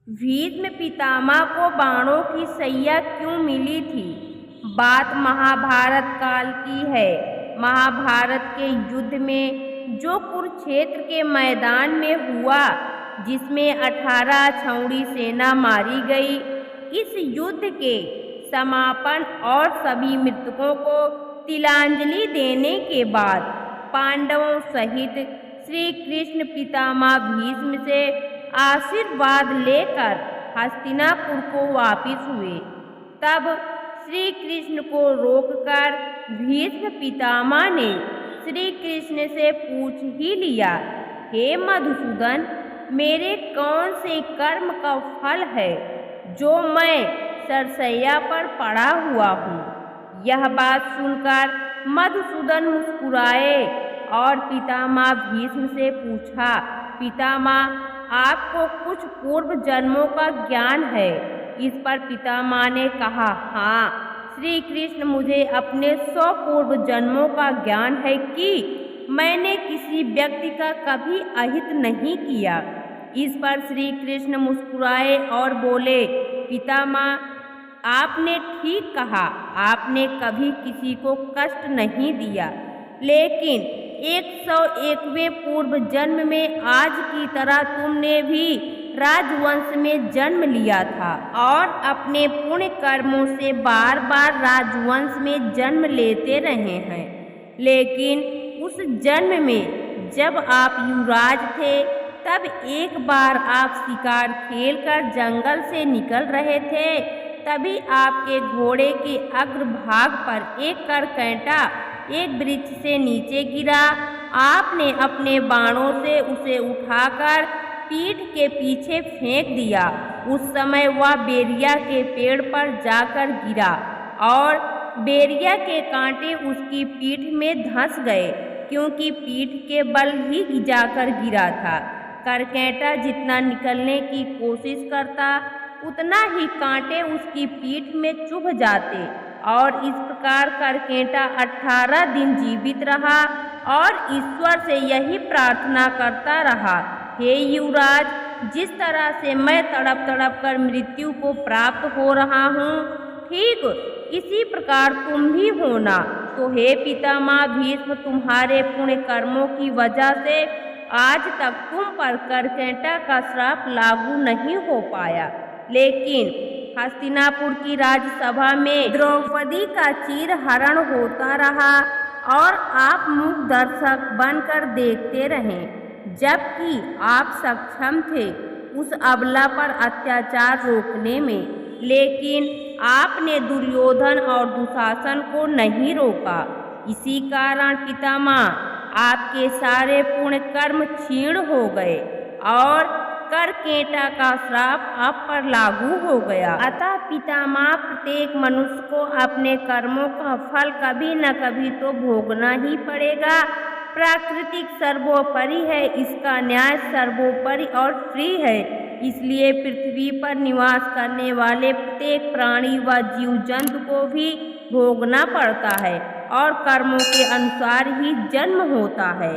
भीष्म पितामह को बाणों की सैया क्यों मिली थी? बात महाभारत काल की है। महाभारत के युद्ध में जो कुरुक्षेत्र के मैदान में हुआ, जिसमें 18 छाउणी सेना मारी गई, इस युद्ध के समापन और सभी मृतकों को तिलांजलि देने के बाद पांडवों सहित श्री कृष्ण पितामह भीष्म से आशीर्वाद लेकर हस्तिनापुर को वापिस हुए। तब श्री कृष्ण को रोककर भीष्म पितामह ने श्री कृष्ण से पूछ ही लिया, हे मधुसूदन, मेरे कौन से कर्म का फल है जो मैं सरसैया पर पड़ा हुआ हूँ? यह बात सुनकर मधुसूदन मुस्कुराए और पितामह भीष्म से पूछा, पितामह, आपको कुछ पूर्व जन्मों का ज्ञान है? इस पर पितामह ने कहा, हाँ, श्री कृष्ण, मुझे अपने 100 पूर्व जन्मों का ज्ञान है कि मैंने किसी व्यक्ति का कभी अहित नहीं किया। इस पर श्री कृष्ण मुस्कुराए और बोले, पितामह, आपने ठीक कहा, आपने कभी किसी को कष्ट नहीं दिया, लेकिन 101वें पूर्व जन्म में आज की तरह तुमने भी राजवंश में जन्म लिया था और अपने पुण्य कर्मों से बार बार राजवंश में जन्म लेते रहे हैं। लेकिन उस जन्म में जब आप युवराज थे, तब एक बार आप शिकार खेलकर जंगल से निकल रहे थे, तभी आपके घोड़े के अग्रभाग पर एक करकैंटा एक वृक्ष से नीचे गिरा। आपने अपने बाणों से उसे उठाकर पीठ के पीछे फेंक दिया। उस समय वह बेरिया के पेड़ पर जाकर गिरा और बेरिया के कांटे उसकी पीठ में धंस गए, क्योंकि पीठ के बल ही जाकर गिरा था। करकैंटा जितना निकलने की कोशिश करता, उतना ही कांटे उसकी पीठ में चुभ जाते और इस प्रकार करकैंटा 18 दिन जीवित रहा और ईश्वर से यही प्रार्थना करता रहा, हे युवराज, जिस तरह से मैं तड़प तड़प कर मृत्यु को प्राप्त हो रहा हूँ, ठीक इसी प्रकार तुम भी होना। तो हे पितामह भीष्म, तुम्हारे पुण्य कर्मों की वजह से आज तक तुम पर करकैंटा का श्राप लागू नहीं हो पाया। लेकिन हस्तिनापुर की राजसभा में द्रौपदी का चीरहरण होता रहा और आप मूक दर्शक बनकर देखते रहे, जबकि आप सक्षम थे उस अबला पर अत्याचार रोकने में। लेकिन आपने दुर्योधन और दुशासन को नहीं रोका। इसी कारण पितामह, आपके सारे पुण्य कर्म क्षीण हो गए और करकैंटा का श्राप आप पर लागू हो गया। अतः पितामह, प्रत्येक मनुष्य को अपने कर्मों का फल कभी न कभी तो भोगना ही पड़ेगा। प्राकृतिक सर्वोपरि है, इसका न्याय सर्वोपरि और फ्री है। इसलिए पृथ्वी पर निवास करने वाले प्रत्येक प्राणी व जीव जंतु को भी भोगना पड़ता है और कर्मों के अनुसार ही जन्म होता है।